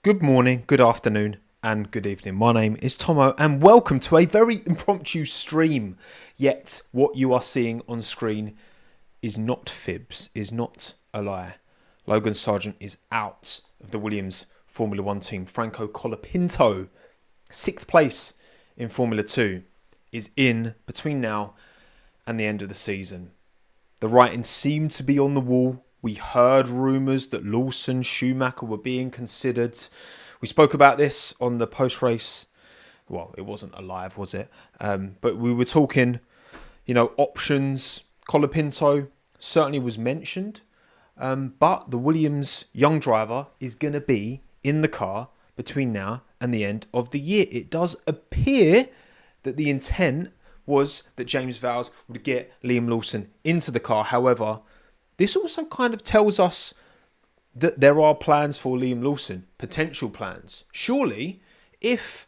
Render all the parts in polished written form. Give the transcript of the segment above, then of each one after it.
Good morning, good afternoon, and good evening. My name is Tommo, and welcome to a very impromptu stream. Yet, what you are seeing on screen is not fibs, is not a lie. Logan Sargeant is out of the Williams Formula 1 team. Franco Colapinto, 6th place in Formula 2, is in between now and the end of the season. The writing seemed to be on the wall. We heard rumours that Lawson, Schumacher were being considered. We spoke about this on the post-race. Well, it wasn't a live, was it? But we were talking, options. Colapinto certainly was mentioned. But the Williams young driver is going to be in the car between now and the end of the year. It does appear that the intent was that James Vowles would get Liam Lawson into the car. However, this also kind of tells us that there are plans for Liam Lawson, potential plans. Surely, if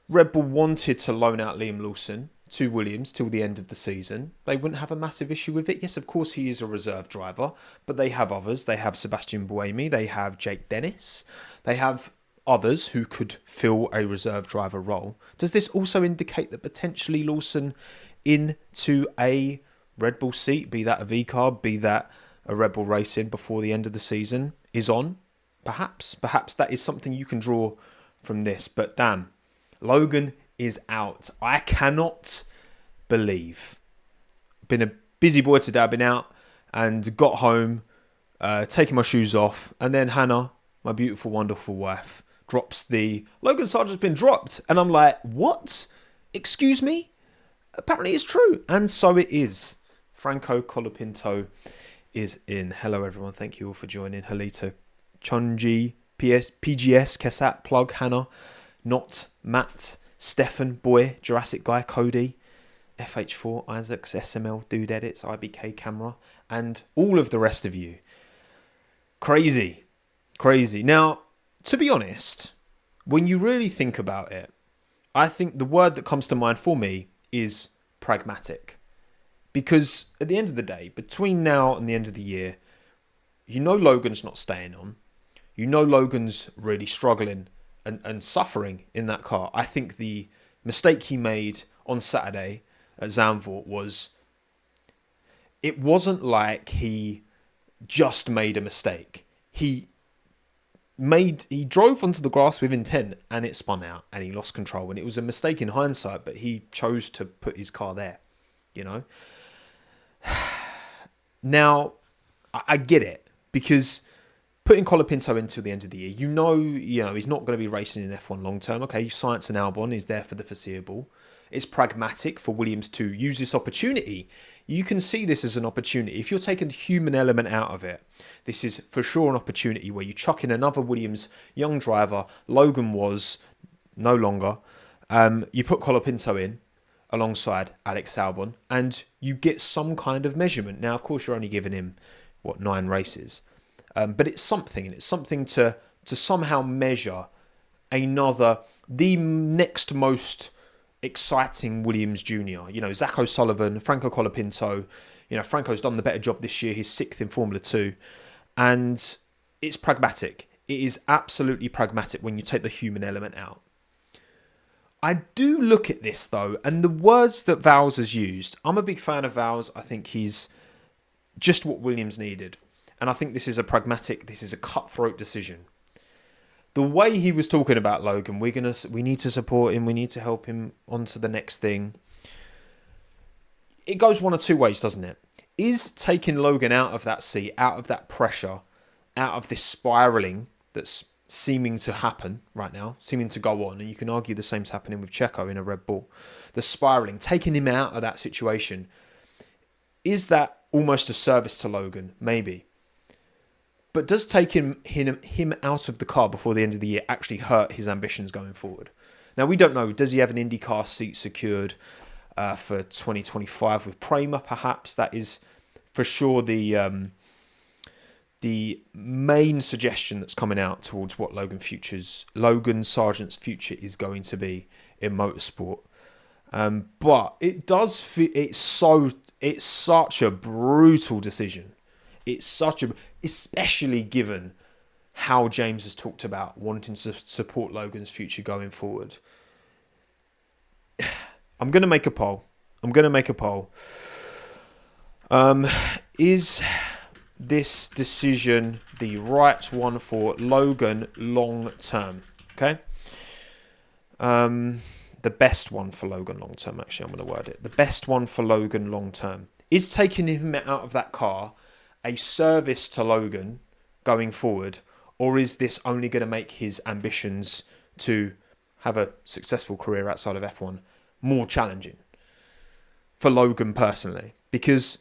Red Bull wanted to loan out Liam Lawson to Williams till the end of the season, they wouldn't have a massive issue with it. Yes, of course, he is a reserve driver, but they have others. They have Sebastian Buemi, they have Jake Dennis, they have others who could fill a reserve driver role. Does this also indicate that potentially Lawson into a Red Bull seat, be that a V-Carb, be that a Red Bull Racing before the end of the season, is on? Perhaps that is something you can draw from this. But damn, Logan is out. I cannot believe. Been a busy boy today. I've been out and got home, taking my shoes off, and then Hannah, my beautiful, wonderful wife, drops the Logan Sargeant's been dropped, and I'm like, what? Excuse me? Apparently it's true, and so it is. Franco Colapinto is in. Hello everyone, thank you all for joining. Halita, Chunji, PGS, Kesat, Plug, Hannah, Not, Matt, Stefan, Boy, Jurassic Guy, Cody, FH4, Isaacs, SML, Dude Edits, IBK Camera, and all of the rest of you. Crazy. Now, to be honest, when you really think about it, I think the word that comes to mind for me is pragmatic. Because at the end of the day, between now and the end of the year, Logan's not staying on. Logan's really struggling and suffering in that car. I think the mistake he made on Saturday at Zandvoort it wasn't like he just made a mistake. He drove onto the grass with intent and it spun out and he lost control. And it was a mistake in hindsight, but he chose to put his car there, Now, I get it, because putting Colapinto until the end of the year, he's not going to be racing in F1 long term. Okay, Science and Albon is there for the foreseeable. It's pragmatic for Williams to use this opportunity. You can see this as an opportunity. If you're taking the human element out of it, this is for sure an opportunity where you chuck in another Williams young driver. Logan was no longer. You put Colapinto in alongside Alex Albon, and you get some kind of measurement. Now, of course, you're only giving him, 9 races? But it's something, and it's something to somehow measure the next most exciting Williams Junior. Zach O'Sullivan, Franco Colapinto. Franco's done the better job this year. He's 6th in Formula 2. And it's pragmatic. It is absolutely pragmatic when you take the human element out. I do look at this, though, and the words that Vowles has used, I'm a big fan of Vowles. I think he's just what Williams needed. And I think this is a cutthroat decision. The way he was talking about Logan, we need to support him, we need to help him on to the next thing. It goes one of two ways, doesn't it? Is taking Logan out of that seat, out of that pressure, out of this spiralling that's seeming to happen right now, seeming to go on, and you can argue the same's happening with Checo in a Red Bull. The spiralling, taking him out of that situation, is that almost a service to Logan? Maybe. But does taking him out of the car before the end of the year actually hurt his ambitions going forward? Now, we don't know. Does he have an IndyCar seat secured for 2025 with Prema, perhaps? That is for sure the main suggestion that's coming out towards what Logan Sargeant's future is going to be in motorsport. But it does feel it's such a brutal decision. Especially given how James has talked about wanting to support Logan's future going forward. I'm going to make a poll. Is this decision the right one for Logan long term? Okay. The best one for Logan long term, actually, I'm going to word it. The best one for Logan long term. Is taking him out of that car a service to Logan going forward, or is this only going to make his ambitions to have a successful career outside of F1 more challenging for Logan personally? Because,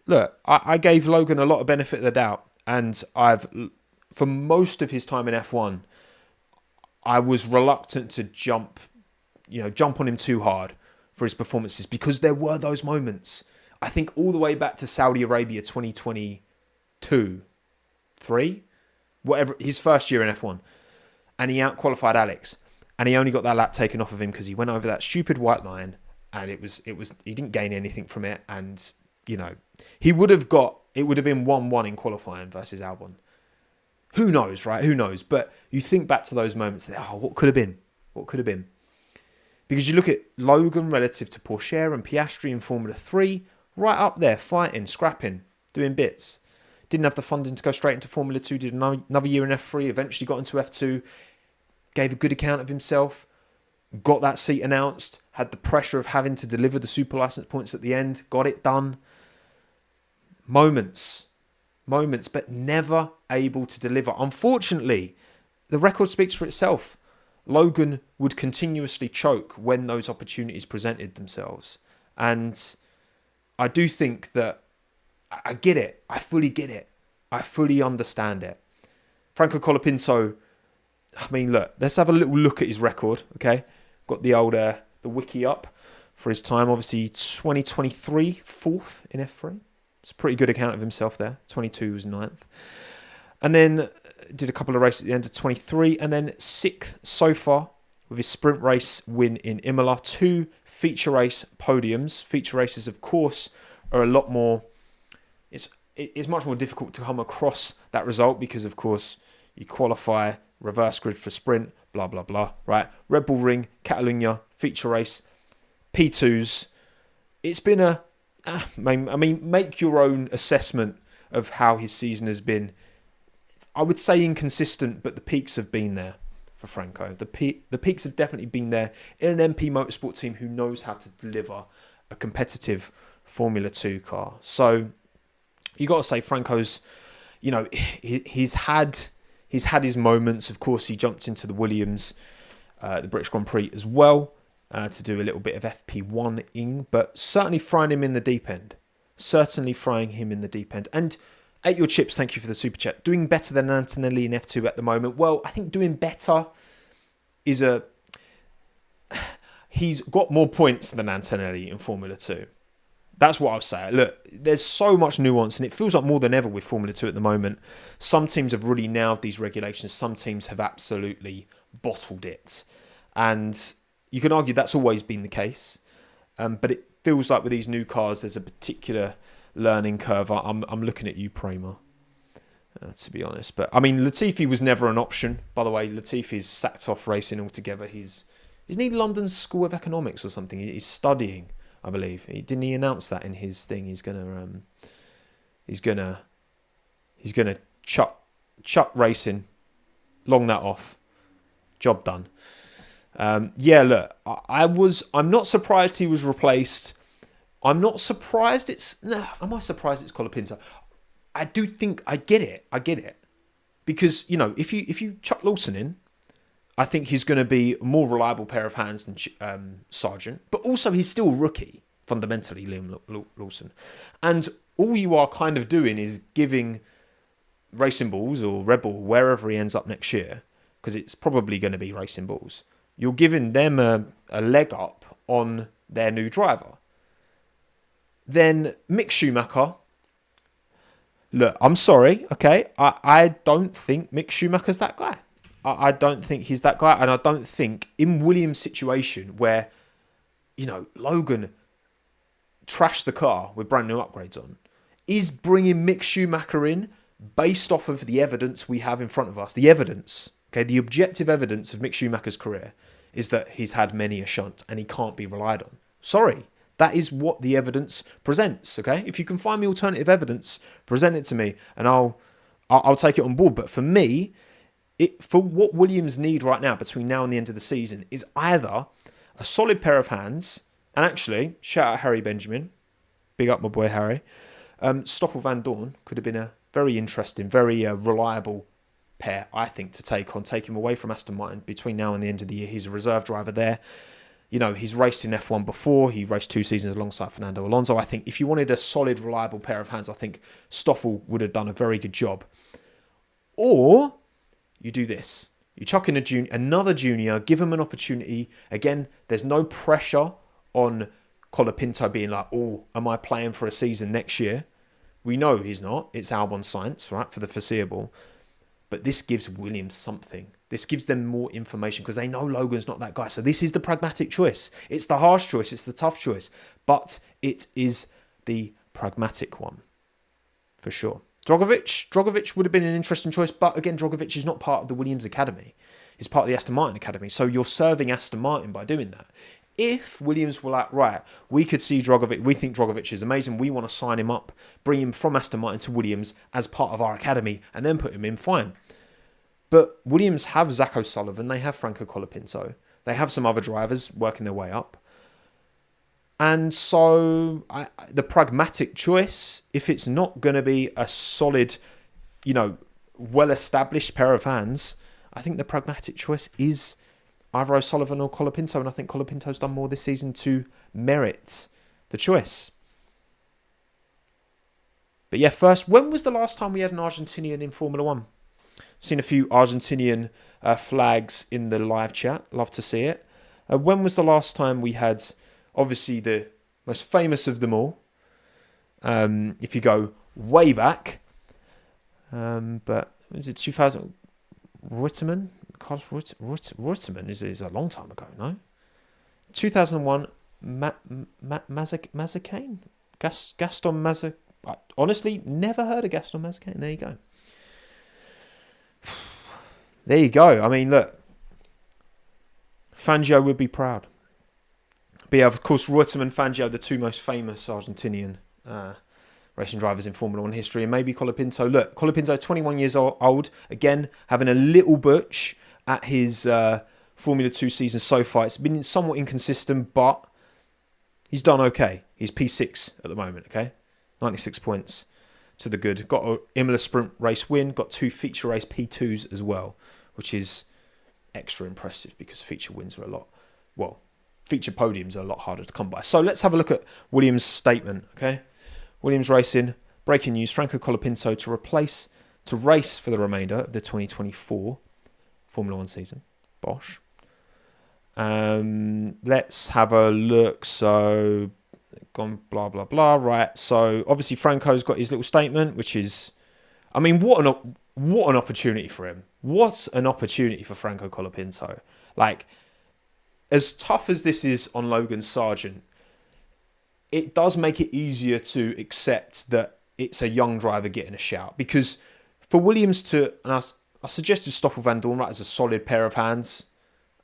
look, I gave Logan a lot of benefit of the doubt, and for most of his time in F1, I was reluctant to jump on him too hard for his performances, because there were those moments. I think all the way back to Saudi Arabia 2022, 3, whatever, his first year in F1, and he outqualified Alex, and he only got that lap taken off of him because he went over that stupid white line, and it was he didn't gain anything from it, and it would have been 1-1 in qualifying versus Albon. Who knows, right? Who knows? But you think back to those moments, what could have been? What could have been? Because you look at Logan relative to Pourchaire and Piastri in Formula 3, right up there, fighting, scrapping, doing bits. Didn't have the funding to go straight into Formula 2, did another year in F3, eventually got into F2, gave a good account of himself, got that seat announced, had the pressure of having to deliver the super license points at the end, got it done. Moments, but never able to deliver. Unfortunately, the record speaks for itself. Logan would continuously choke when those opportunities presented themselves. And I do think that I get it. I fully get it. I fully understand it. Franco Colapinto, look, let's have a little look at his record, okay? Got the wiki up for his time. Obviously, 2023, 4th in F3. It's a pretty good account of himself there. 22 was 9th. And then did a couple of races at the end of 23, and then 6th so far with his sprint race win in Imola. 2 feature race podiums. Feature races, of course, are a lot more... It's much more difficult to come across that result because, of course, you qualify, reverse grid for sprint, blah, blah, blah, right? Red Bull Ring, Catalunya, feature race, P2s. It's been make your own assessment of how his season has been. I would say inconsistent, but the peaks have been there for Franco. The peaks have definitely been there in an MP Motorsport team who knows how to deliver a competitive Formula 2 car. So you got to say Franco's, he's had his moments. Of course, he jumped into the Williams, the British Grand Prix as well, to do a little bit of FP1-ing, but certainly throwing him in the deep end. And Ate Your Chips, thank you for the super chat. Doing better than Antonelli in F2 at the moment. Well, I think doing better is he's got more points than Antonelli in Formula 2. That's what I'll say. Look, there's so much nuance, and it feels like more than ever with Formula 2 at the moment. Some teams have really nailed these regulations. Some teams have absolutely bottled it. And you can argue that's always been the case. But it feels like with these new cars, there's a particular learning curve. I'm looking at you, Prema, to be honest. But, Latifi was never an option. By the way, Latifi's sacked off racing altogether. Isn't he London School of Economics or something? He's studying, I believe. Didn't he announce that in his thing? He's gonna chuck racing, long that off, job done. Look, I'm not surprised he was replaced. I'm not surprised am I surprised it's Colapinto? I do think I get it. Because, if you chuck Lawson in, I think he's going to be a more reliable pair of hands than Sargeant. But also, he's still a rookie, fundamentally, Liam Lawson. And all you are kind of doing is giving Racing Bulls or Red Bull, wherever he ends up next year, because it's probably going to be Racing Bulls, you're giving them a leg up on their new driver. Then Mick Schumacher, look, I'm sorry, okay? I don't think Mick Schumacher's that guy. I don't think he's that guy. And I don't think in Williams' situation where, Logan trashed the car with brand new upgrades on, is bringing Mick Schumacher in based off of the evidence we have in front of us. The evidence, okay, the objective evidence of Mick Schumacher's career is that he's had many a shunt and he can't be relied on. Sorry, that is what the evidence presents, okay? If you can find me alternative evidence, present it to me and I'll take it on board. But for me, for what Williams need right now between now and the end of the season is either a solid pair of hands, and actually, shout out Harry Benjamin, big up my boy Harry, Stoffel Van Dorn could have been a very interesting, very reliable pair, I think, to take him away from Aston Martin between now and the end of the year. He's a reserve driver there. You know, he's raced in F1 before. He raced 2 seasons alongside Fernando Alonso. I think if you wanted a solid, reliable pair of hands, I think Stoffel would have done a very good job. Or you do this. You chuck in another junior, give him an opportunity. Again, there's no pressure on Colapinto being like, oh, am I playing for a season next year? We know he's not. It's Albon Sainz, right, for the foreseeable. But this gives Williams something. This gives them more information because they know Logan's not that guy. So this is the pragmatic choice. It's the harsh choice. It's the tough choice. But it is the pragmatic one, for sure. Drogovic would have been an interesting choice. But again, Drogovic is not part of the Williams Academy. He's part of the Aston Martin Academy. So you're serving Aston Martin by doing that. If Williams were like, right, we could see Drogovic, we think Drogovic is amazing, we want to sign him up, bring him from Aston Martin to Williams as part of our academy, and then put him in, fine. But Williams have Zach O'Sullivan, they have Franco Colapinto, they have some other drivers working their way up. And so the pragmatic choice, if it's not going to be a solid, well-established pair of hands, I think the pragmatic choice is either O'Sullivan or Colapinto, and I think Colapinto's done more this season to merit the choice. But yeah, first, when was the last time we had an Argentinian in Formula 1? I've seen a few Argentinian flags in the live chat. Love to see it. When was the last time we had, obviously, the most famous of them all? If you go way back. But was it 2000? Reutemann? Carlos Reutemann is a long time ago, no? 2001, Mazzacane? Gaston Mazzacane? Honestly, never heard of Gaston Mazzacane. There you go. There you go. I mean, look. Fangio would be proud. But yeah, of course, Reutemann, Fangio, the two most famous Argentinian racing drivers in Formula 1 history. And maybe Colapinto. Look, Colapinto, 21 years old. Again, having a little butch at his Formula 2 season so far. It's been somewhat inconsistent, but he's done okay. He's P6 at the moment, okay? 96 points to the good. Got an Imola Sprint race win. Got 2 feature race P2s as well, which is extra impressive because feature wins are feature podiums are a lot harder to come by. So let's have a look at Williams' statement, okay? Williams Racing, breaking news, Franco Colapinto to race for the remainder of the 2024 Formula 1 season. Bosh. Let's have a look. So, gone blah, blah, blah. Right. So, obviously, Franco's got his little statement, which is, I mean, what an opportunity for him. What an opportunity for Franco Colapinto. Like, as tough as this is on Logan Sargeant, it does make it easier to accept that it's a young driver getting a shout. Because for Williams to, and I suggested Stoffel Van Dorn as a solid pair of hands.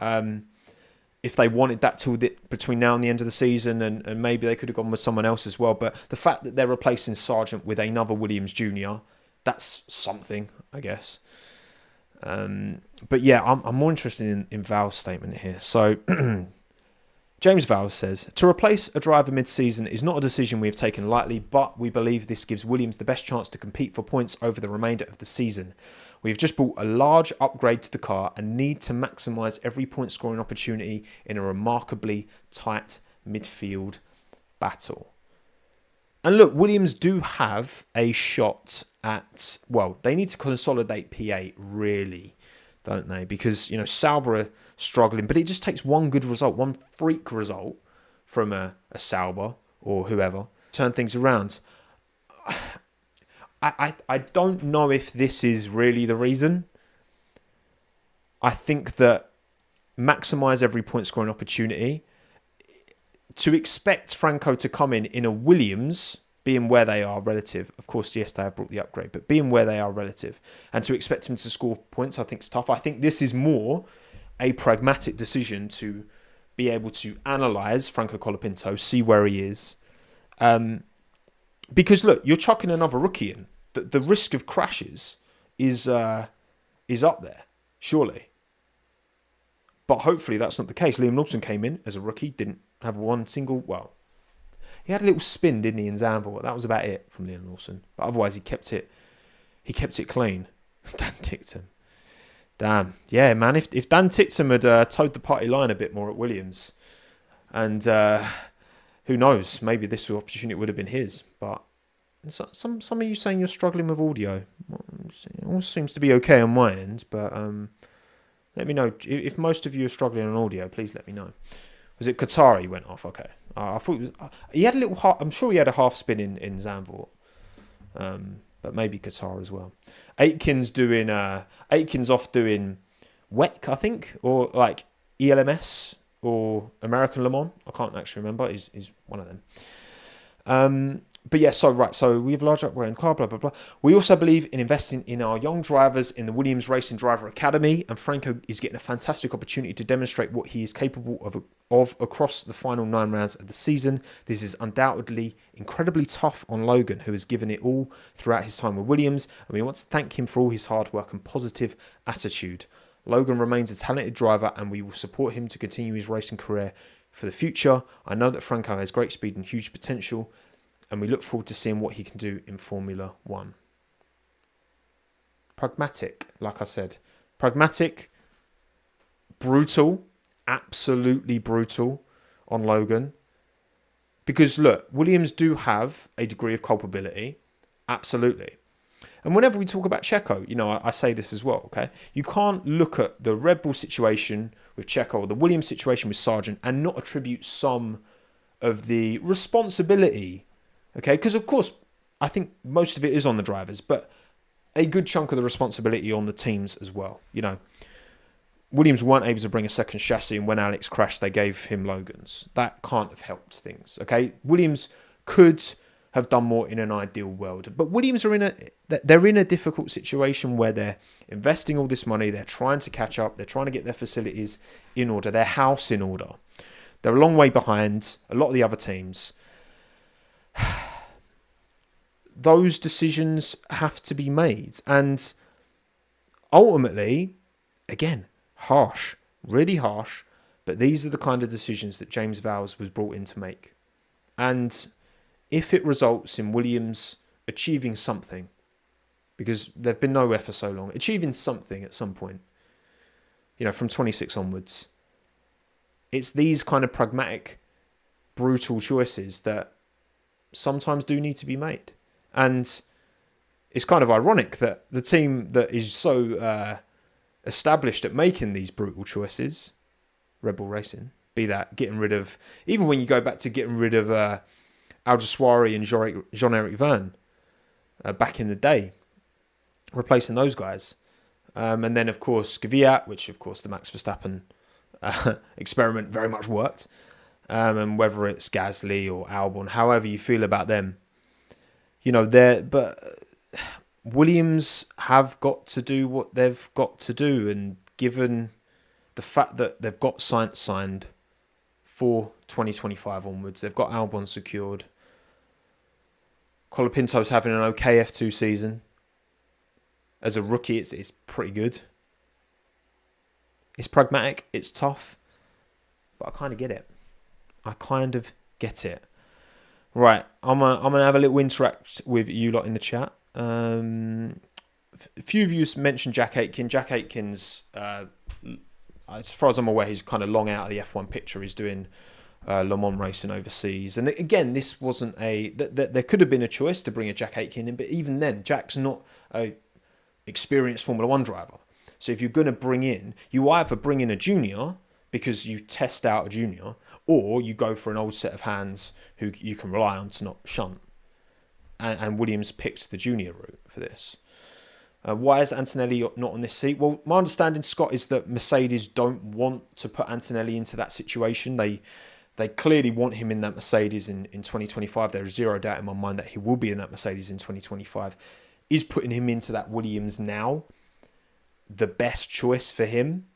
If they wanted that till between now and the end of the season, and maybe they could have gone with someone else as well. But the fact that they're replacing Sargeant with another Williams Jr., that's something, I guess. But yeah, I'm more interested in Val's statement here. So James Val says, to replace a driver mid-season is not a decision we have taken lightly, but we believe this gives Williams the best chance to compete for points over the remainder of the season. We have just bought a large upgrade to the car and need to maximise every point scoring opportunity in a remarkably tight midfield battle. And look, Williams do have a shot at, well, they need to consolidate P8 really, don't they? Because, Sauber are struggling, but it just takes one good result, one freak result from a Sauber or whoever, turn things around. I don't know if this is really the reason. I think that maximise every point scoring opportunity, to expect Franco to come in a Williams being where they are relative. Of course, yes, they have brought the upgrade, but being where they are relative and to expect him to score points, I think is tough. I think this is more a pragmatic decision to be able to analyse Franco Colapinto, see where he is. Because look, you're chucking another rookie in. The risk of crashes is up there, surely. But hopefully that's not the case. Liam Lawson came in as a rookie, didn't have one single, well, he had a little spin, didn't he, in Zandvoort? That was about it from Liam Lawson. But otherwise, he kept it clean. Dan Ticktum. Damn. Yeah, man, if Dan Ticktum had towed the party line a bit more at Williams, and who knows, maybe this opportunity would have been his. But some of you saying you're struggling with audio. It all seems to be okay on my end, but let me know. If most of you are struggling on audio, please let me know. Was it Qatari went off? Okay. I thought it was, he had a little half, I'm sure he had a half spin in Zandvoort. But maybe Qatar as well. Aitken's off doing WEC, I think, or like ELMS or American Le Mans. I can't actually remember. He's one of them. But yeah, so we have large upgrade in the car, blah, blah, blah. We also believe in investing in our young drivers in the Williams Racing Driver Academy, and Franco is getting a fantastic opportunity to demonstrate what he is capable of across the final 9 rounds of the season. This is undoubtedly incredibly tough on Logan, who has given it all throughout his time with Williams, and we want to thank him for all his hard work and positive attitude. Logan remains a talented driver, and we will support him to continue his racing career for the future. I know that Franco has great speed and huge potential, and we look forward to seeing what he can do in Formula One. Pragmatic, like I said. Pragmatic, brutal, absolutely brutal on Logan. Because, look, Williams do have a degree of culpability. Absolutely. And whenever we talk about Checo, I say this as well, okay? You can't look at the Red Bull situation with Checo or the Williams situation with Sargeant and not attribute some of the responsibility. Okay, because of course, I think most of it is on the drivers, but a good chunk of the responsibility on the teams as well. Williams weren't able to bring a second chassis, and when Alex crashed, they gave him Logan's. That can't have helped things. Okay, Williams could have done more in an ideal world, but Williams are in a difficult situation where they're investing all this money, they're trying to catch up, they're trying to get their facilities in order, their house in order. They're a long way behind a lot of the other teams. Those decisions have to be made, and ultimately, again, harsh, really harsh, but these are the kind of decisions that James Vowles was brought in to make. And if it results in Williams achieving something, because they've been nowhere for so long, achieving something at some point, from 26 onwards, it's these kind of pragmatic, brutal choices that sometimes do need to be made. And it's kind of ironic that the team that is so established at making these brutal choices, Red Bull Racing, be that getting rid of, even when you go back to getting rid of Al-Jaswari and Jean-Eric Verne back in the day, replacing those guys. And then, of course, Kvyat, which, of course, the Max Verstappen experiment very much worked. And whether it's Gasly or Albon, however you feel about them, but Williams have got to do what they've got to do, and given the fact that they've got science signed for 2025 onwards, they've got Albon secured. Colapinto's having an okay F2 season. As a rookie, it's pretty good. It's pragmatic, it's tough, but I kind of get it. Right, I'm gonna have a little interact with you lot in the chat. A few of you mentioned Jack Aitken. Jack Aitken's, as far as I'm aware, he's kind of long out of the F1 picture. He's doing Le Mans racing overseas. And again, this wasn't there could have been a choice to bring a Jack Aitken in, but even then, Jack's not a experienced Formula One driver. So if you're going to bring in, you either bring in a junior because you test out a junior, or you go for an old set of hands who you can rely on to not shunt. And Williams picked the junior route for this. Why is Antonelli not on this seat? Well, my understanding, Scott, is that Mercedes don't want to put Antonelli into that situation. They clearly want him in that Mercedes in 2025. There is zero doubt in my mind that he will be in that Mercedes in 2025. Is putting him into that Williams now the best choice for him?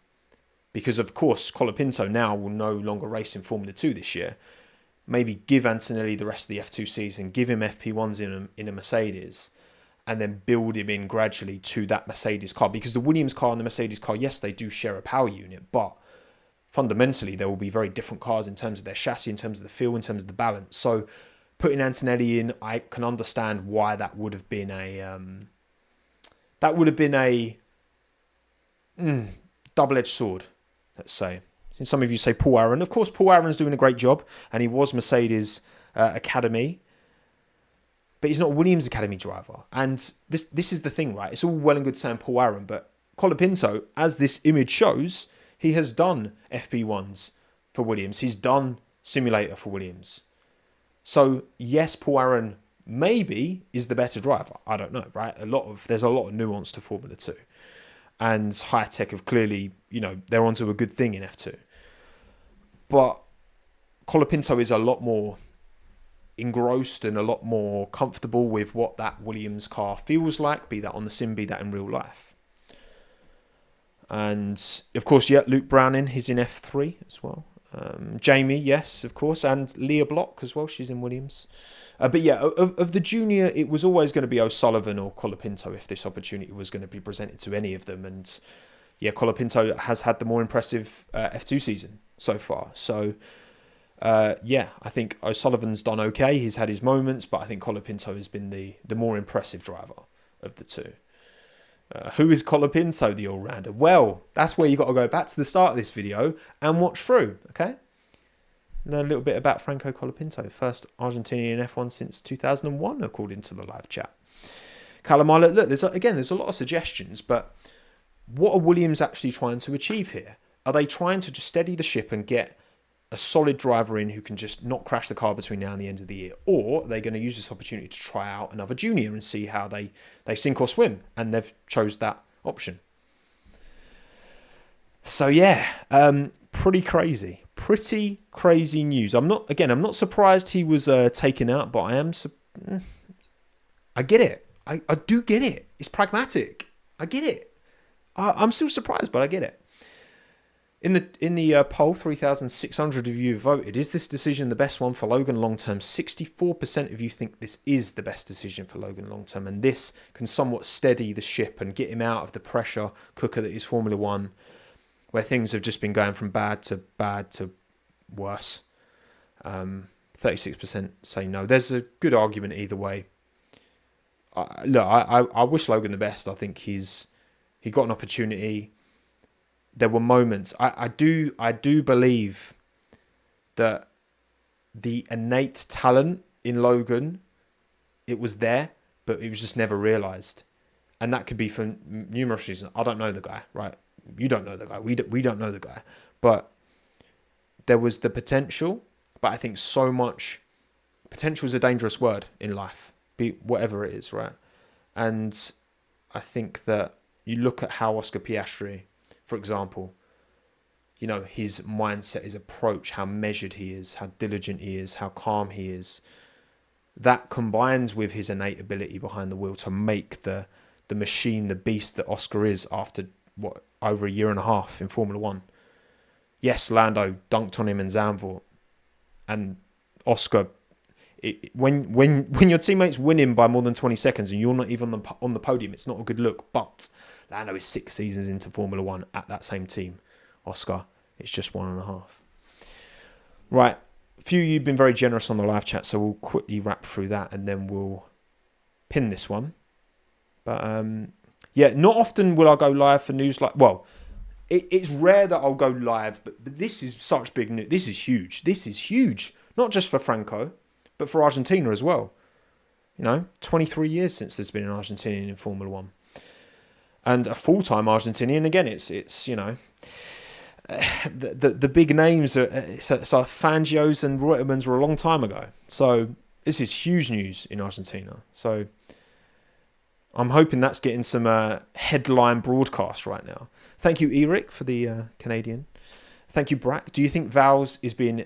Because, of course, Colapinto now will no longer race in Formula 2 this year. Maybe give Antonelli the rest of the F2 season, give him FP1s in a Mercedes, and then build him in gradually to that Mercedes car. Because the Williams car and the Mercedes car, yes, they do share a power unit, but fundamentally there will be very different cars in terms of their chassis, in terms of the feel, in terms of the balance. So putting Antonelli in, I can understand why that would have been a double-edged sword, let's say. Some of you say Paul Aaron. Of course, Paul Aaron's doing a great job, and he was Mercedes Academy, but he's not a Williams Academy driver. And this is the thing, right? It's all well and good saying Paul Aaron, but Colapinto, as this image shows, he has done FP1s for Williams. He's done simulator for Williams. So yes, Paul Aaron maybe is the better driver. I don't know, right? There's a lot of nuance to Formula 2. And Hi-Tech have clearly, they're onto a good thing in F2. But Colapinto is a lot more engrossed and a lot more comfortable with what that Williams car feels like, be that on the sim, be that in real life. And, of course, Luke Browning, he's in F3 as well. Jamie, yes, of course, and Leah Block as well, she's in Williams. But yeah, of the junior, it was always going to be O'Sullivan or Colapinto if this opportunity was going to be presented to any of them. And yeah, Colapinto has had the more impressive F2 season so far. So yeah, I think O'Sullivan's done okay. He's had his moments, but I think Colapinto has been the more impressive driver of the two. Who is Colapinto, the all-rounder? Well, that's where you got to go back to the start of this video and watch through, okay? Learn a little bit about Franco Colapinto, first Argentinian F1 since 2001, according to the live chat. Calamala, look, there's a lot of suggestions, but what are Williams actually trying to achieve here? Are they trying to just steady the ship and get a solid driver in who can just not crash the car between now and the end of the year? Or are they going to use this opportunity to try out another junior and see how they sink or swim? And they've chose that option. So yeah, pretty crazy news. I'm not surprised he was taken out, but I get it. I do get it. It's pragmatic. I get it. I'm still surprised, but I get it. In the poll, 3,600 of you voted. Is this decision the best one for Logan long term? 64% of you think this is the best decision for Logan long term, and this can somewhat steady the ship and get him out of the pressure cooker that is Formula One, where things have just been going from bad to worse. 36% say no. There's a good argument either way. I wish Logan the best. I think he got an opportunity. There were moments. I do believe that the innate talent in Logan, it was there, but it was just never realised. And that could be for numerous reasons. I don't know the guy, right? You don't know the guy. We don't know the guy. But there was the potential, but I think so much... Potential is a dangerous word in life, be whatever it is, right? And I think that you look at how Oscar Piastri, for example, his mindset, his approach, how measured he is, how diligent he is, how calm he is. That combines with his innate ability behind the wheel to make the machine, the beast that Oscar is after, over a year and a half in Formula One. Yes, Lando dunked on him in Zandvoort. And Oscar, when your teammates win him by more than 20 seconds and you're not even on the podium, it's not a good look. But Lando is 6 seasons into Formula One at that same team. Oscar, it's just 1.5. Right, a few of you have been very generous on the live chat, so we'll quickly wrap through that and then we'll pin this one. But yeah, not often will I go live for news it's rare that I'll go live, but this is such big news. This is huge. This is huge, not just for Franco, but for Argentina as well. 23 years since there's been an Argentinian in Formula One. And a full-time Argentinian, again, it's the big names are Fangios and Reutemans were a long time ago. So this is huge news in Argentina. So I'm hoping that's getting some headline broadcast right now. Thank you, Eric, for the Canadian. Thank you, Brack. Do you think Vowles is being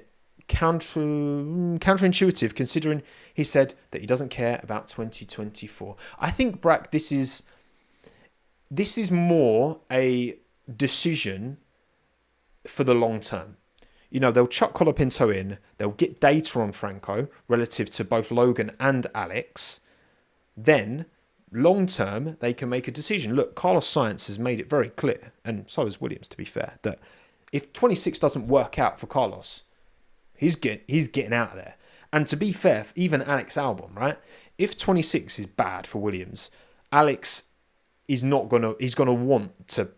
counterintuitive, considering he said that he doesn't care about 2024. I think, Brack, this is more a decision for the long term. You know, they'll chuck Colapinto in, they'll get data on Franco relative to both Logan and Alex. Then, long term, they can make a decision. Look, Carlos Sainz has made it very clear, and so has Williams, to be fair, that if 26 doesn't work out for Carlos, he's getting out of there. And to be fair, even Alex Albon, right? If 26 is bad for Williams, Alex is not he's gonna want to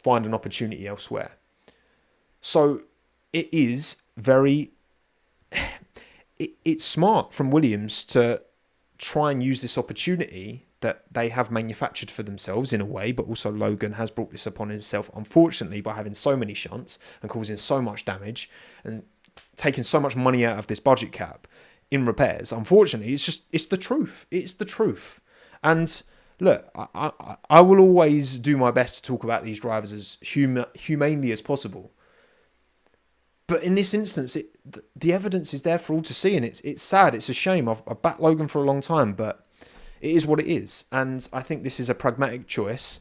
find an opportunity elsewhere. So it is it's smart from Williams to try and use this opportunity that they have manufactured for themselves in a way, but also Logan has brought this upon himself, unfortunately, by having so many shunts and causing so much damage and taking so much money out of this budget cap in repairs. Unfortunately, it's the truth. It's the truth. And look, I will always do my best to talk about these drivers as humanely as possible. But in this instance, the evidence is there for all to see, and it's sad. It's a shame. I've backed Logan for a long time, but it is what it is. And I think this is a pragmatic choice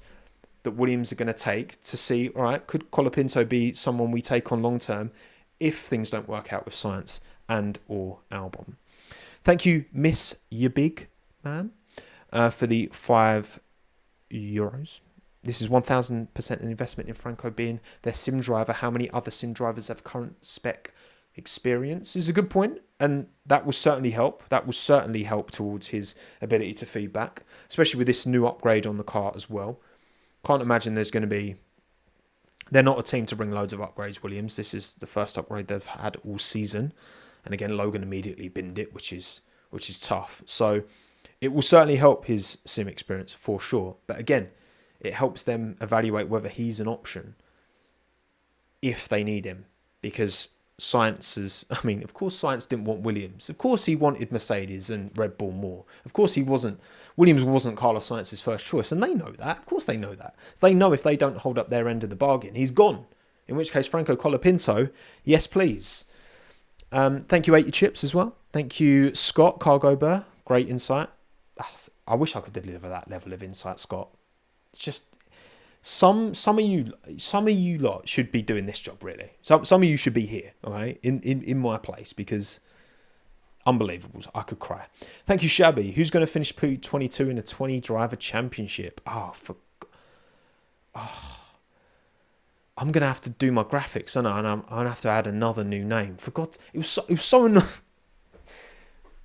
that Williams are going to take to see, all right, could Colapinto be someone we take on long term if things don't work out with Sainz and or Albon? Thank you, Miss You Big Man, for the €5. This is 1,000% an investment in Franco being their sim driver. How many other sim drivers have current spec experience? This is a good point, and that will certainly help. That will certainly help towards his ability to feedback, especially with this new upgrade on the car as well. Can't imagine there's going to be... They're not a team to bring loads of upgrades, Williams. This is the first upgrade they've had all season. And again, Logan immediately binned it, which is tough. So it will certainly help his sim experience for sure. But again, it helps them evaluate whether he's an option if they need him. Because Sainz of course Sainz didn't want Williams. Of course he wanted Mercedes and Red Bull more. Of course Williams wasn't Carlos Sainz's first choice. And they know that. Of course they know that. So they know if they don't hold up their end of the bargain, he's gone. In which case, Franco Colapinto, yes please. Thank you, 80 Chips as well. Thank you, Scott Cargo Burr. Great insight. I wish I could deliver that level of insight, Scott. It's just some of you lot should be doing this job, really. Some of you should be here, all right, in my place, because unbelievable. I could cry. Thank you, Shabby. Who's going to finish P22 in a 20 driver championship? I'm going to have to do my graphics, and I'm going to have to add another new name. It was so annoying.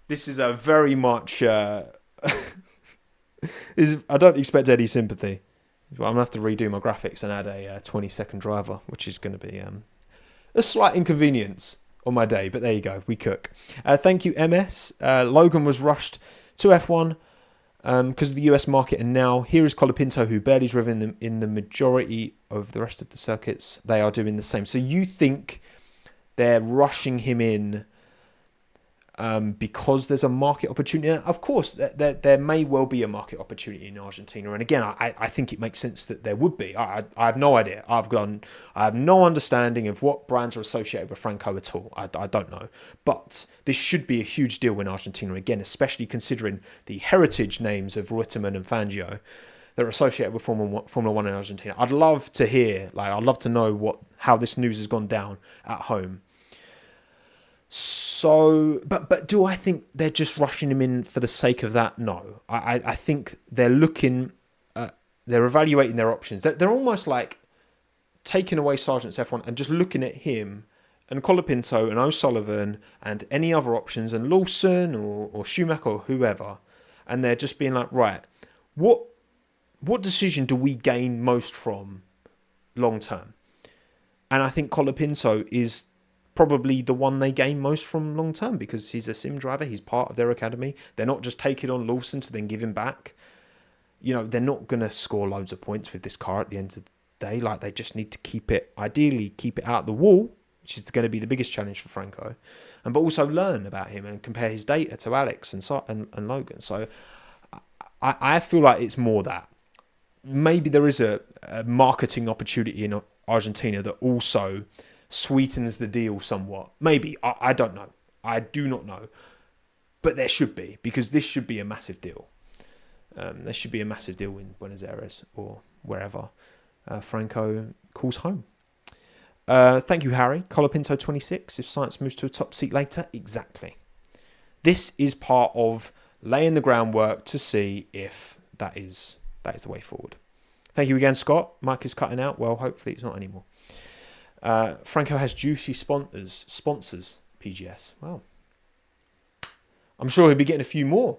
This is a very much... I don't expect any sympathy. But I'm going to have to redo my graphics and add a 20-second driver, which is going to be a slight inconvenience on my day. But there you go. We cook. Thank you, MS. Logan was rushed to F1 because of the US market, and now here is Colapinto, who barely driven them in the majority of the rest of the circuits. They are doing the same. So you think they're rushing him in because there's a market opportunity? Of course, there may well be a market opportunity in Argentina. And again, I think it makes sense that there would be. I have no idea. I have no understanding of what brands are associated with Franco at all. I don't know. But this should be a huge deal in Argentina, again, especially considering the heritage names of Reutemann and Fangio that are associated with Formula One in Argentina. I'd love to hear, I'd love to know how this news has gone down at home. So, but do I think they're just rushing him in for the sake of that? No. I think they're looking, they're evaluating their options. They're almost like taking away Sargeant's F1 and just looking at him and Colapinto and O'Sullivan and any other options and Lawson or Schumacher or whoever. And they're just being like, right, what decision do we gain most from long term? And I think Colapinto is probably the one they gain most from long term because he's a sim driver. He's part of their academy. They're not just taking on Lawson to then give him back. You know, they're not going to score loads of points with this car at the end of the day. They just need to ideally keep it out the wall, which is going to be the biggest challenge for Franco. But also learn about him and compare his data to Alex and Logan. So I feel like it's more that. Maybe there is a marketing opportunity in Argentina that also sweetens the deal somewhat. Maybe. I don't know. I do not know. But there should be, because this should be a massive deal. There should be a massive deal in Buenos Aires or wherever Franco calls home. Thank you, Harry. Colapinto 26. If Science moves to a top seat later, exactly. This is part of laying the groundwork to see if that is the way forward. Thank you again, Scott. Mike is cutting out. Well, hopefully it's not anymore. Franco has juicy sponsors. PGS. Well, I'm sure he'll be getting a few more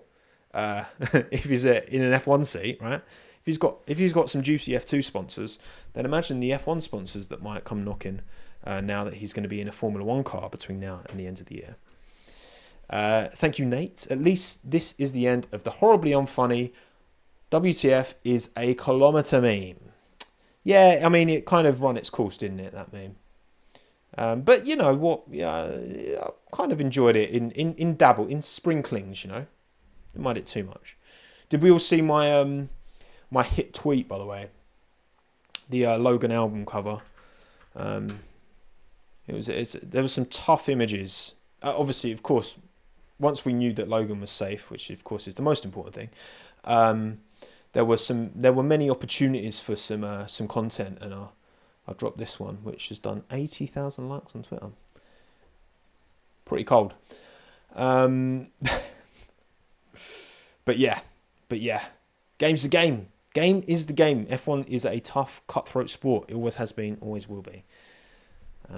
if he's in an F1 seat, right? If he's got some juicy F2 sponsors, then imagine the F1 sponsors that might come knocking now that he's going to be in a Formula 1 car between now and the end of the year. Thank you, Nate. At least this is the end of the horribly unfunny WTF is a kilometre meme. Yeah, I mean, it kind of run its course, didn't it, that meme? But you know what? Yeah, I kind of enjoyed it in sprinklings, you know. Didn't mind it too much. Did we all see my my hit tweet, by the way? The Logan album cover. There was some tough images. Obviously, of course, once we knew that Logan was safe, which of course is the most important thing, there were many opportunities for some content, and I dropped this one, which has done 80,000 likes on Twitter. Pretty cold. But yeah, game's the game. Game is the game. F1 is a tough, cutthroat sport. It always has been, always will be.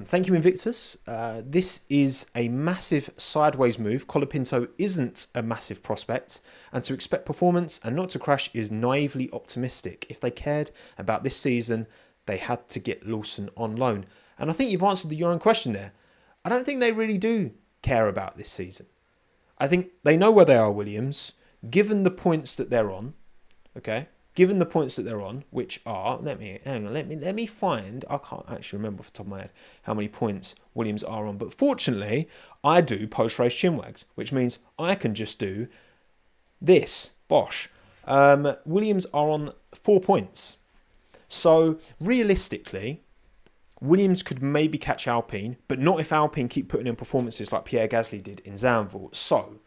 Thank you, Invictus. This is a massive sideways move. Colapinto isn't a massive prospect, and to expect performance and not to crash is naively optimistic. If they cared about this season, they had to get Lawson on loan. And I think you've answered your own question there. I don't think they really do care about this season. I think they know where they are, Williams, given the points that they're on. Okay? Given the points that they're on, which are, let me find, I can't actually remember off the top of my head how many points Williams are on, but fortunately, I do post-race Chinwags, which means I can just do this, bosh. Williams are on 4 points. So, realistically, Williams could maybe catch Alpine, but not if Alpine keep putting in performances like Pierre Gasly did in Zandvoort. So,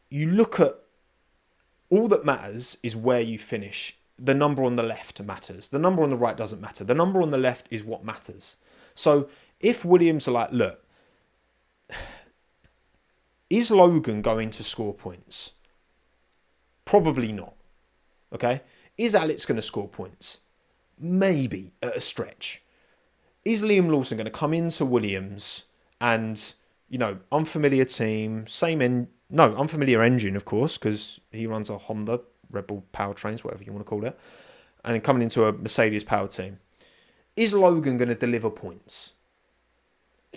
you look at all that matters is where you finish. The number on the left matters. The number on the right doesn't matter. The number on the left is what matters. So if Williams are like, look, is Logan going to score points? Probably not. Okay? Is Alex going to score points? Maybe at a stretch. Is Liam Lawson going to come into Williams and, you know, unfamiliar team, unfamiliar engine, of course, because he runs a Honda, Red Bull powertrains, whatever you want to call it, and coming into a Mercedes power team. Is Logan going to deliver points?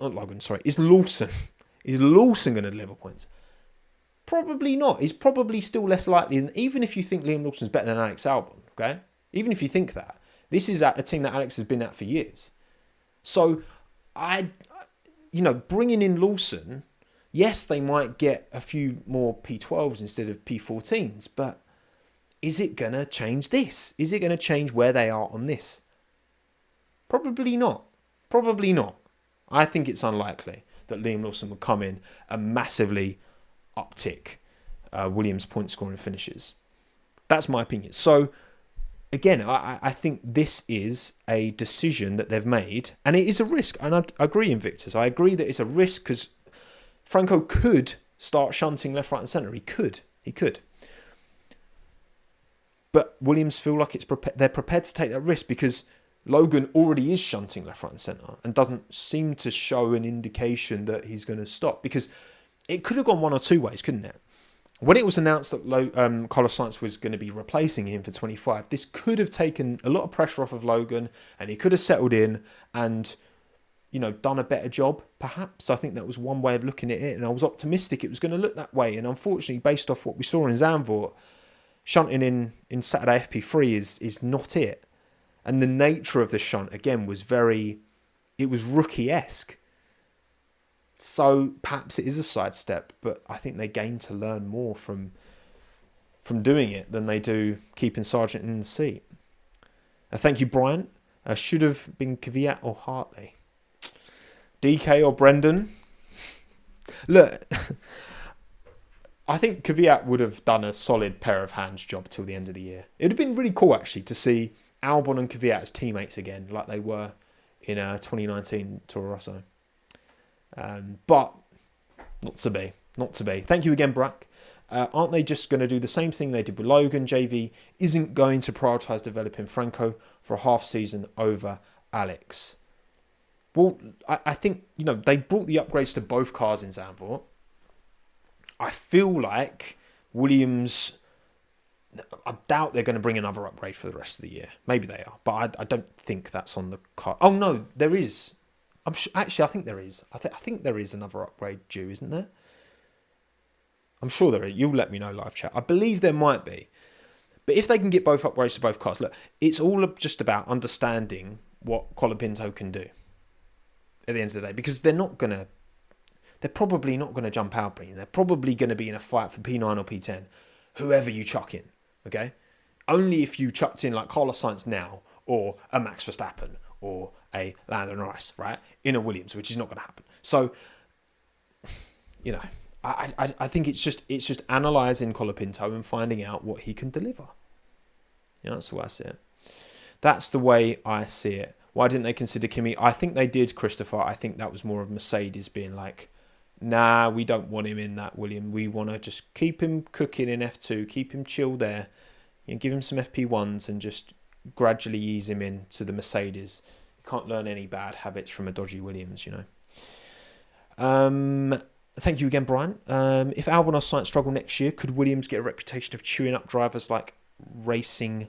Not Logan, sorry. Is Lawson going to deliver points? Probably not. He's probably still less likely than, even if you think Liam Lawson's better than Alex Albon, okay? Even if you think that. This is at a team that Alex has been at for years. So, bringing in Lawson, yes, they might get a few more P12s instead of P14s, but is it going to change this? Is it going to change where they are on this? Probably not. Probably not. I think it's unlikely that Liam Lawson would come in and massively uptick Williams' point scoring finishes. That's my opinion. So, again, I think this is a decision that they've made, and it is a risk. And I agree, Invictus. I agree that it's a risk because Franco could start shunting left, right and centre. He could. But Williams feel like they're prepared to take that risk because Logan already is shunting left, right and centre and doesn't seem to show an indication that he's going to stop, because it could have gone one or two ways, couldn't it? When it was announced that Carlos Sainz was going to be replacing him for 25, this could have taken a lot of pressure off of Logan and he could have settled in and, you know, done a better job, perhaps. I think that was one way of looking at it, and I was optimistic it was going to look that way. And unfortunately, based off what we saw in Zandvoort, shunting in Saturday FP3 is not it. And the nature of the shunt, again, was rookie-esque. So perhaps it is a sidestep, but I think they gain to learn more from doing it than they do keeping Sargeant in the seat. Thank you, Brian. Should have been Kvyat or Hartley. DK or Brendan? Look, I think Kvyat would have done a solid pair of hands job till the end of the year. It would have been really cool, actually, to see Albon and Kvyat as teammates again, like they were in 2019 Toro Rosso. But not to be. Not to be. Thank you again, Brack. Aren't they just going to do the same thing they did with Logan? JV isn't going to prioritise developing Franco for a half season over Alex. Well, I think, they brought the upgrades to both cars in Zandvoort. I feel like Williams, I doubt they're going to bring another upgrade for the rest of the year. Maybe they are, but I don't think that's on the car. Oh, no, there is. Actually, I think there is. I think there is another upgrade due, isn't there? I'm sure there is. You'll let me know, live chat. I believe there might be. But if they can get both upgrades to both cars, look, it's all just about understanding what Colapinto can do at the end of the day. Because they're probably not going to jump Alpine. They're probably going to be in a fight for P9 or P10, whoever you chuck in, okay? Only if you chucked in like Carlos Sainz now, or a Max Verstappen, or a Lando Norris, right? In a Williams, which is not going to happen. So, I think it's just analysing Colapinto and finding out what he can deliver. That's the way I see it. That's the way I see it. Why didn't they consider Kimi? I think they did, Christopher. I think that was more of Mercedes being like, nah, we don't want him in that, William. We want to just keep him cooking in F2, keep him chill there, give him some FP1s and just gradually ease him into the Mercedes. You can't learn any bad habits from a dodgy Williams, Thank you again, Brian. If Albon or Sainz struggle next year, could Williams get a reputation of chewing up drivers like racing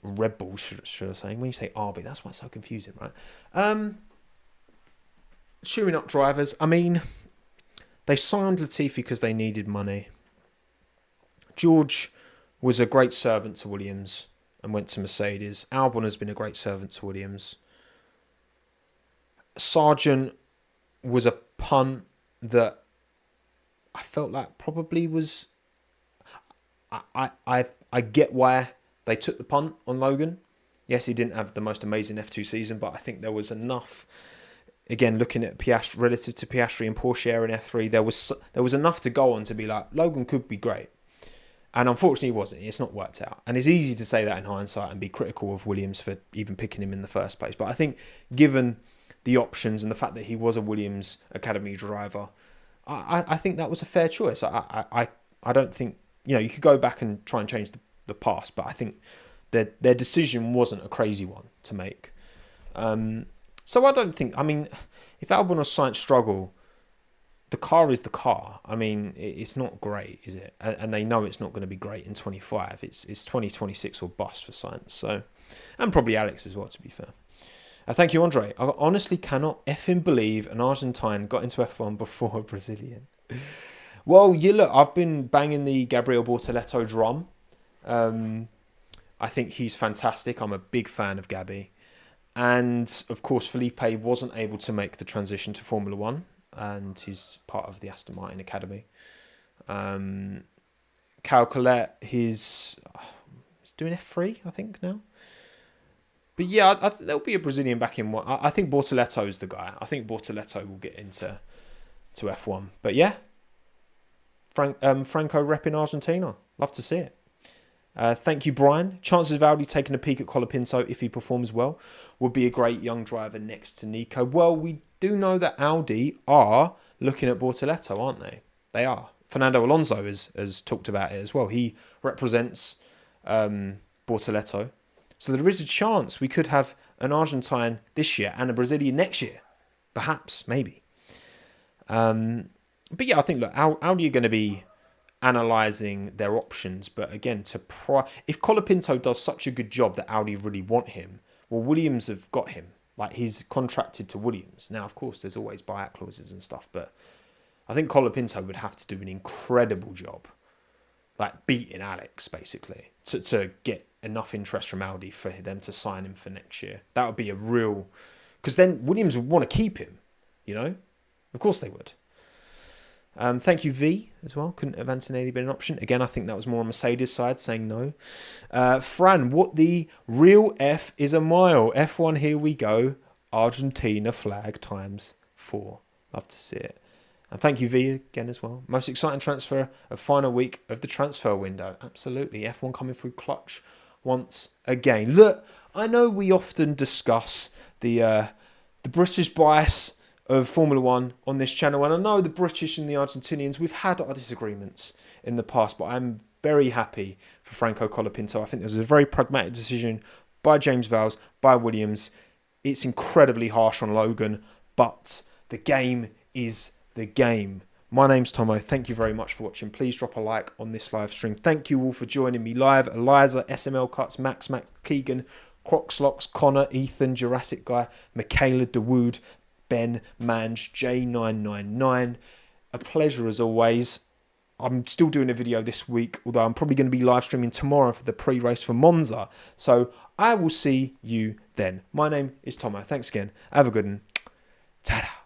Red Bulls, should I say? When you say RB, that's why it's so confusing, right? Chewing up drivers, I mean, they signed Latifi because they needed money. George was a great servant to Williams and went to Mercedes. Albon has been a great servant to Williams. Sargeant was a punt that I felt like probably was... I get why they took the punt on Logan. Yes, he didn't have the most amazing F2 season, but I think there was enough... Again, looking at Piastri relative to Piastri and Porsche in F3, there was enough to go on to be like, Logan could be great. And unfortunately, he wasn't. It's not worked out. And it's easy to say that in hindsight and be critical of Williams for even picking him in the first place. But I think given the options and the fact that he was a Williams Academy driver, I think that was a fair choice. I don't think, you could go back and try and change the past, but I think their decision wasn't a crazy one to make. So I don't think, if Albon or Sainz struggle, the car is the car. It's not great, is it? And they know it's not going to be great in 25. It's 2026 or bust for Sainz. So, and probably Alex as well, to be fair. Thank you, Andre. I honestly cannot effing believe an Argentine got into F1 before a Brazilian. Well, look, I've been banging the Gabriel Bortoleto drum. I think he's fantastic. I'm a big fan of Gabby. And, of course, Felipe wasn't able to make the transition to Formula One, and he's part of the Aston Martin Academy. Cal Colette, he's doing F3, I think, now. But, yeah, there'll be a Brazilian back in one. I think Bortoleto's the guy. I think Bortoleto will get into F1. But, yeah, Franco repping Argentina. Love to see it. Thank you, Brian. Chances of Audi taking a peek at Colapinto if he performs well would be a great young driver next to Nico. Well, we do know that Audi are looking at Bortoleto, aren't they? They are. Fernando Alonso has talked about it as well. He represents Bortoleto. So there is a chance we could have an Argentine this year and a Brazilian next year. Perhaps, maybe. But yeah, I think, look, Audi are going to be analysing their options. But again, if Colapinto does such a good job that Audi really want him, well, Williams have got him. Like, he's contracted to Williams. Now, of course, there's always buyout clauses and stuff, but I think Colapinto would have to do an incredible job, like beating Alex, basically, to get enough interest from Audi for them to sign him for next year. That would be a real... Because then Williams would want to keep him, Of course they would. Thank you, V, as well. Couldn't have Antonelli been an option? Again, I think that was more on Mercedes' side, saying no. Fran, what the real F is a mile. F1, here we go. Argentina flag times 4. Love to see it. And thank you, V, again as well. Most exciting transfer of final week of the transfer window. Absolutely. F1 coming through clutch once again. Look, I know we often discuss the British bias of Formula One on this channel, and I know the British and the Argentinians, we've had our disagreements in the past, but I'm very happy for Franco Colapinto. I think this was a very pragmatic decision by James Vowles, by Williams. It's incredibly harsh on Logan, but the game is the game. My name's Tomo. Thank you very much for watching. Please drop a like on this live stream. Thank you all for joining me live. Eliza, SML Cuts, Max, Keegan, Croxlocks, Connor, Ethan, Jurassic Guy, Michaela DeWood, Ben, Manj, J999. A pleasure as always. I'm still doing a video this week, although I'm probably going to be live streaming tomorrow for the pre-race for Monza. So I will see you then. My name is Tomo. Thanks again. Have a good one. Ta-da.